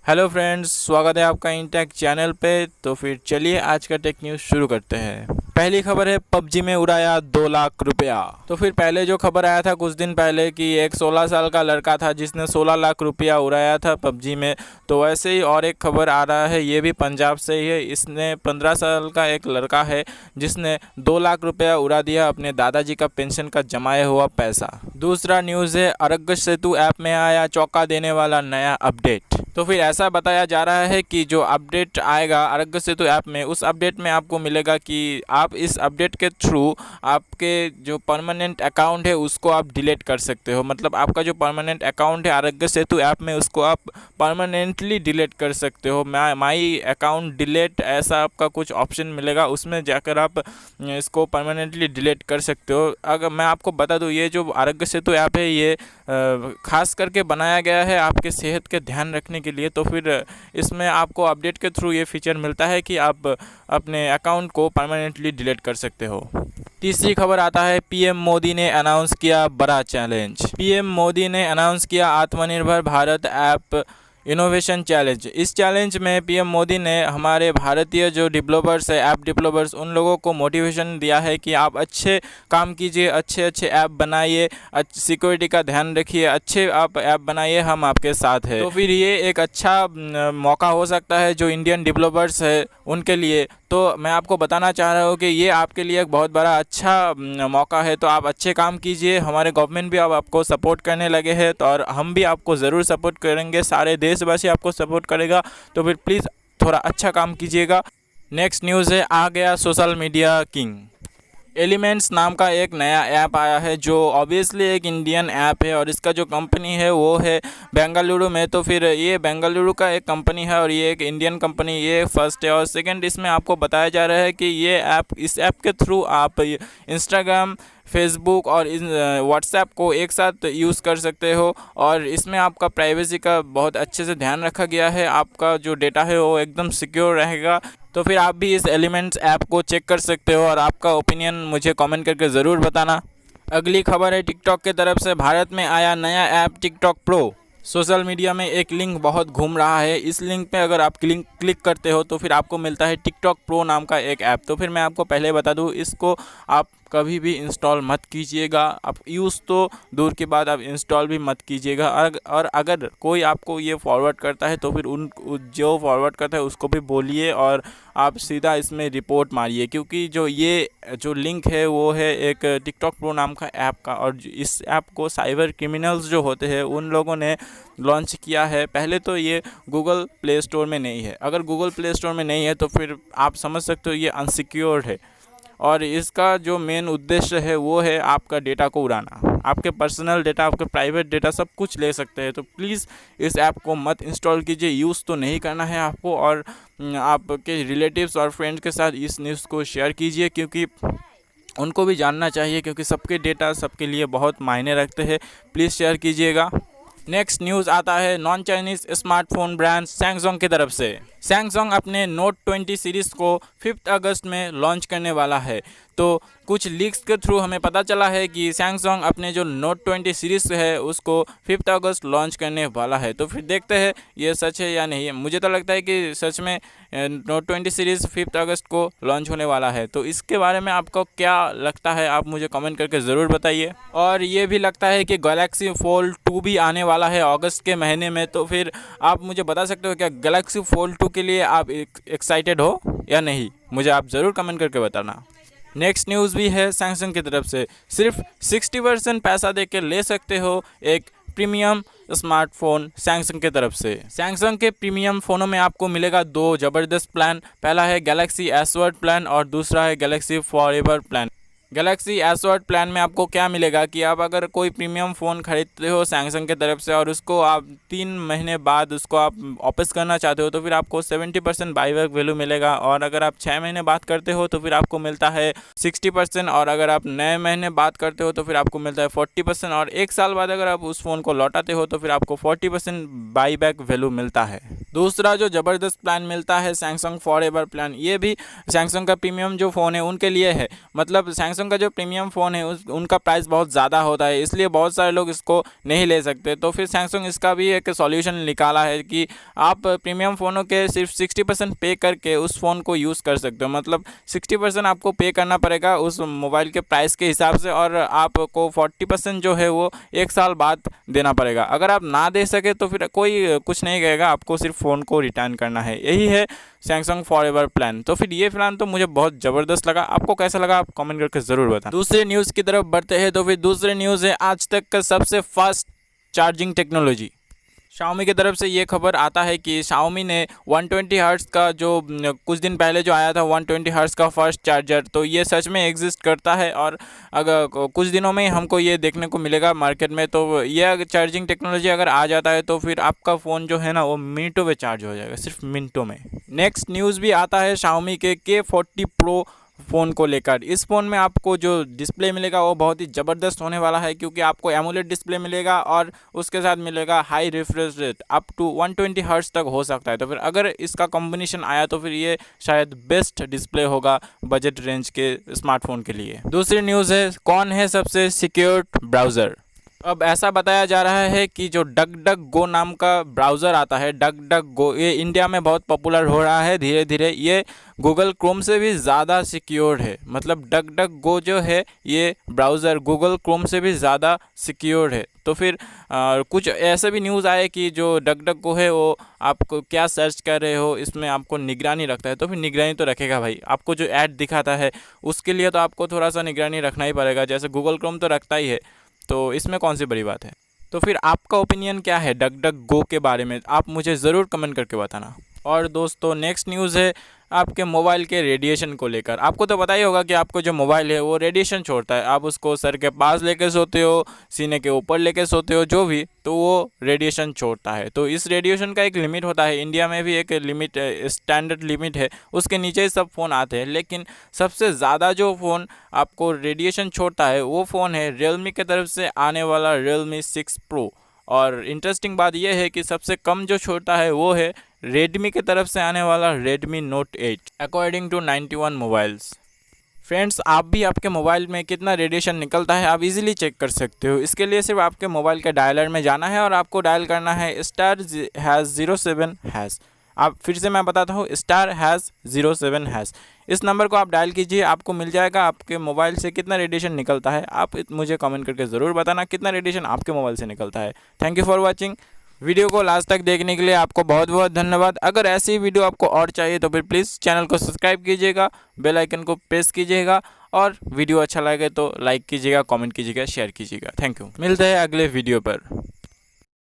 Hello friends, स्वागत है आपका इंटेक चैनल पे। तो फिर चलिए आज का टेक न्यूज़ शुरू करते हैं। पहली खबर है, पबजी में उड़ाया 2 लाख रुपया। तो फिर पहले जो खबर आया था कुछ दिन पहले कि एक 16 साल का लड़का था जिसने 16 लाख रुपया उड़ाया था पबजी में। तो वैसे ही और एक खबर आ रहा है, ये भी पंजाब से ही है। इसने 15 साल का एक लड़का है जिसने 2 लाख रुपया उड़ा दिया अपने दादाजी का पेंशन का जमाया हुआ पैसा। दूसरा न्यूज़ है, आरोग्य सेतु ऐप में आया चौंका देने वाला नया अपडेट। तो फिर ऐसा बताया जा रहा है कि जो अपडेट आएगा आरोग्य सेतु ऐप में, उस अपडेट में आपको मिलेगा कि आप इस अपडेट के थ्रू आपके जो परमानेंट अकाउंट है उसको आप डिलीट कर सकते हो। मतलब आपका जो परमानेंट अकाउंट है आरोग्य सेतु ऐप में, उसको आप परमानेंटली डिलीट कर सकते हो। माई अकाउंट डिलीट ऐसा आपका कुछ ऑप्शन मिलेगा, उसमें जाकर आप इसको परमानेंटली डिलीट कर सकते हो। अगर मैं आपको बता दूँ, ये जो आरोग्य सेतु ऐप है ये खास करके बनाया गया है आपके सेहत के ध्यान रखने के लिए। तो फिर इसमें आपको अपडेट के थ्रू ये फीचर मिलता है कि आप अपने अकाउंट को परमानेंटली डिलीट कर सकते हो। तीसरी खबर आता है, पीएम मोदी ने अनाउंस किया बड़ा चैलेंज। पीएम मोदी ने अनाउंस किया आत्मनिर्भर भारत ऐप इनोवेशन चैलेंज। इस चैलेंज में पीएम मोदी ने हमारे भारतीय जो डेवलपर्स है, ऐप डेवलपर्स, उन लोगों को मोटिवेशन दिया है कि आप अच्छे काम कीजिए, अच्छे अच्छे ऐप बनाइए, सिक्योरिटी का ध्यान रखिए, अच्छे आप ऐप बनाइए, हम आपके साथ हैं। तो फिर ये एक अच्छा मौका हो सकता है जो इंडियन डेवलपर्स है उनके लिए। तो मैं आपको बताना चाह रहा हूँ कि ये आपके लिए एक बहुत बड़ा अच्छा मौका है। तो आप अच्छे काम कीजिए, हमारे गवर्नमेंट भी अब आपको सपोर्ट करने लगे हैं, तो और हम भी आपको ज़रूर सपोर्ट करेंगे, सारे देशवासी आपको सपोर्ट करेगा। तो फिर प्लीज़ थोड़ा अच्छा काम कीजिएगा। नेक्स्ट न्यूज़ है, आ गया सोशल मीडिया किंग। एलिमेंट्स नाम का एक नया ऐप आया है जो ऑब्वियसली एक इंडियन ऐप है और इसका जो कंपनी है वो है बेंगलुरु में। तो फिर ये बेंगलुरु का एक कंपनी है और ये एक इंडियन कंपनी, ये फर्स्ट है। और सेकंड, इसमें आपको बताया जा रहा है कि ये ऐप, इस ऐप के थ्रू आप इंस्टाग्राम, फेसबुक और व्हाट्सएप को एक साथ यूज़ कर सकते हो। और इसमें आपका प्राइवेसी का बहुत अच्छे से ध्यान रखा गया है, आपका जो डेटा है वो एकदम सिक्योर रहेगा। तो फिर आप भी इस एलिमेंट्स ऐप को चेक कर सकते हो और आपका ओपिनियन मुझे कमेंट करके ज़रूर बताना। अगली खबर है, टिकटॉक की तरफ से भारत में आया नया app TikTok pro. Social media में एक लिंक बहुत घूम रहा है, इस लिंक पे अगर आप क्लिक करते हो तो फिर आपको मिलता है टिकटॉक प्रो नाम का एक ऐप। तो फिर मैं आपको पहले बता दूं, इसको आप कभी भी इंस्टॉल मत कीजिएगा। आप यूज़ तो दूर की बात, आप इंस्टॉल भी मत कीजिएगा। और अगर कोई आपको ये फॉरवर्ड करता है तो फिर जो फॉरवर्ड करता है उसको भी बोलिए और आप सीधा इसमें रिपोर्ट मारिए, क्योंकि जो लिंक है वो है एक टिकटॉक प्रो नाम का ऐप का। और इस ऐप को साइबर क्रिमिनल्स जो होते हैं उन लोगों ने लॉन्च किया है। पहले तो ये गूगल प्ले स्टोर में नहीं है। अगर गूगल प्ले स्टोर में नहीं है तो फिर आप समझ सकते हो ये अनसिक्योर्ड है। और इसका जो मेन उद्देश्य है वो है आपका डेटा को उड़ाना, आपके पर्सनल डेटा, आपके प्राइवेट डेटा सब कुछ ले सकते हैं। तो प्लीज़ इस ऐप को मत इंस्टॉल कीजिए, यूज़ तो नहीं करना है आपको। और आपके रिलेटिव्स और फ्रेंड्स के साथ इस न्यूज़ को शेयर कीजिए, क्योंकि उनको भी जानना चाहिए, क्योंकि सबके डेटा सबके लिए बहुत मायने रखते हैं। प्लीज़ शेयर कीजिएगा। नेक्स्ट न्यूज़ आता है, non Chinese smartphone brand Samsung की तरफ से। सैमसंग अपने नोट 20 सीरीज़ को 5 अगस्त में लॉन्च करने वाला है। तो कुछ लीक्स के थ्रू हमें पता चला है कि सैमसंग अपने जो नोट 20 सीरीज़ है उसको 5 अगस्त लॉन्च करने वाला है। तो फिर देखते हैं ये सच है या नहीं है। मुझे तो लगता है कि सच में नोट 20 सीरीज़ 5 अगस्त को लॉन्च होने वाला है। तो इसके बारे में आपको क्या लगता है, आप मुझे कमेंट करके ज़रूर बताइए। और ये भी लगता है कि गैलेक्सी फोल्ड 2 भी आने वाला है अगस्त के महीने में। तो फिर आप मुझे बता सकते हो क्या गैलेक्सी फोल्ड 2 के लिए आप एक्साइटेड हो या नहीं, मुझे आप ज़रूर कमेंट करके बताना। नेक्स्ट न्यूज़ भी है सैमसंग की तरफ से, सिर्फ 60% पैसा दे के ले सकते हो एक प्रीमियम स्मार्टफोन सैमसंग के तरफ से। सैमसंग के प्रीमियम फ़ोनों में आपको मिलेगा 2 ज़बरदस्त प्लान। पहला है गैलेक्सी एस वर्ड प्लान और दूसरा है Galaxy forever plan. Galaxy S word plan में आपको क्या मिलेगा कि आप अगर कोई प्रीमियम फ़ोन खरीदते हो सैमसंग के तरफ से और उसको आप 3 महीने बाद उसको आप वापस करना चाहते हो तो फिर आपको 70% बाईबैक वैल्यू मिलेगा। और अगर आप 6 महीने बाद करते हो तो फिर आपको मिलता है 60%। और अगर आप नए महीने बाद करते हो तो फिर आपको मिलता है 40%। और 1 साल बाद अगर आप उस फ़ोन को लौटाते हो तो फिर आपको 40% बाईबैक वैल्यू मिलता है। दूसरा जो ज़बरदस्त प्लान मिलता है सैमसंग फॉरएवर प्लान, ये भी सैमसंग का प्रीमियम जो फ़ोन है उनके लिए है। मतलब सैमसंग का जो प्रीमियम फ़ोन है उनका प्राइस बहुत ज़्यादा होता है, इसलिए बहुत सारे लोग इसको नहीं ले सकते। तो फिर सैमसंग इसका भी एक सॉल्यूशन निकाला है कि आप प्रीमियम फ़ोनों के सिर्फ 60% पे करके उस फ़ोन को यूज़ कर सकते हो। मतलब 60% आपको पे करना पड़ेगा उस मोबाइल के प्राइस के हिसाब से, और आपको 40% जो है वो 1 साल बाद देना पड़ेगा। अगर आप ना दे सके तो फिर कोई कुछ नहीं कहेगा, आपको सिर्फ फ़ोन को रिटर्न करना है। यही है सैमसंग फॉरएवर प्लान। तो फिर ये प्लान तो मुझे बहुत ज़बरदस्त लगा। आपको कैसा लगा आप कमेंट करके ज़रूर बताएं। दूसरे न्यूज़ की तरफ बढ़ते हैं। तो फिर दूसरे न्यूज़ है आज तक का सबसे फास्ट चार्जिंग टेक्नोलॉजी। Xiaomi की तरफ से ये खबर आता है कि Xiaomi ने 120 हर्ट्ज़ का जो कुछ दिन पहले जो आया था 120 हर्ट्ज़ का फर्स्ट चार्जर, तो ये सच में एग्जिस्ट करता है और अगर कुछ दिनों में हमको ये देखने को मिलेगा मार्केट में। तो ये चार्जिंग टेक्नोलॉजी अगर आ जाता है तो फिर आपका फ़ोन जो है ना वो मिनटों में चार्ज हो जाएगा, सिर्फ मिनटों में। नेक्स्ट न्यूज़ भी आता है Xiaomi के K40 Pro फ़ोन को लेकर। इस फ़ोन में आपको जो डिस्प्ले मिलेगा वो बहुत ही ज़बरदस्त होने वाला है, क्योंकि आपको एमोलेड डिस्प्ले मिलेगा और उसके साथ मिलेगा high refresh rate, up to 120 hertz तक हो सकता है। तो फिर अगर इसका कॉम्बिनेशन आया तो फिर ये शायद बेस्ट डिस्प्ले होगा बजट रेंज के स्मार्टफोन के लिए। दूसरी न्यूज़ है कौन है सबसे सिक्योर ब्राउज़र। अब ऐसा बताया जा रहा है कि जो डक डक गो नाम का ब्राउज़र आता है, डक डक गो, ये इंडिया में बहुत पॉपुलर हो रहा है धीरे धीरे। ये गूगल क्रोम से भी ज़्यादा सिक्योर है। मतलब डक डक गो जो है ये ब्राउज़र गूगल क्रोम से भी ज़्यादा सिक्योर है। तो फिर कुछ ऐसे भी न्यूज़ आए कि जो डक डक गो है वो आपको क्या सर्च कर रहे हो इसमें आपको निगरानी रखता है। तो फिर निगरानी तो रखेगा भाई, आपको जो ऐड दिखाता है उसके लिए तो आपको थोड़ा सा निगरानी रखना ही पड़ेगा, जैसे गूगल क्रोम तो रखता ही है। तो इसमें कौन सी बड़ी बात है। तो फिर आपका ओपिनियन क्या है डक डक गो के बारे में, आप मुझे ज़रूर कमेंट करके बताना। और दोस्तों नेक्स्ट न्यूज़ है आपके मोबाइल के रेडिएशन को लेकर। आपको तो पता ही होगा कि आपको जो मोबाइल है वो रेडिएशन छोड़ता है। आप उसको सर के पास लेके सोते हो, सीने के ऊपर लेके सोते हो, जो भी, तो वो रेडिएशन छोड़ता है। तो इस रेडिएशन का एक लिमिट होता है, इंडिया में भी एक लिमिट स्टैंडर्ड लिमिट है, उसके नीचे ही सब फ़ोन आते हैं। लेकिन सबसे ज़्यादा जो फ़ोन आपको रेडिएशन छोड़ता है वो फ़ोन है रियलमी की तरफ से आने वाला Realme 6 Pro। और इंटरेस्टिंग बात यह है कि सबसे कम जो छोड़ता है वो है रेडमी की तरफ से आने वाला Redmi Note 8 according to 91 mobiles. Friends, आप भी आपके मोबाइल में कितना रेडिएशन निकलता है आप इजीली चेक कर सकते हो। इसके लिए सिर्फ आपके मोबाइल के डायलर में जाना है और आपको डायल करना है *#07#। आप फिर से मैं बताता हूँ *#07#। इस नंबर को आप डायल कीजिए, आपको मिल जाएगा आपके मोबाइल से कितना रेडिएशन निकलता है। आप मुझे कमेंट करके ज़रूर बताना कितना रेडिएशन आपके मोबाइल से निकलता है। Thank you for watching. Video को लास्ट तक देखने के लिए आपको बहुत बहुत धन्यवाद। अगर ऐसी वीडियो आपको और चाहिए तो फिर प्लीज़ चैनल को सब्सक्राइब कीजिएगा, बेल आइकन को प्रेस कीजिएगा और वीडियो अच्छा लगे तो लाइक कीजिएगा, कमेंट कीजिएगा, शेयर कीजिएगा। Thank you. मिलते हैं अगले वीडियो पर।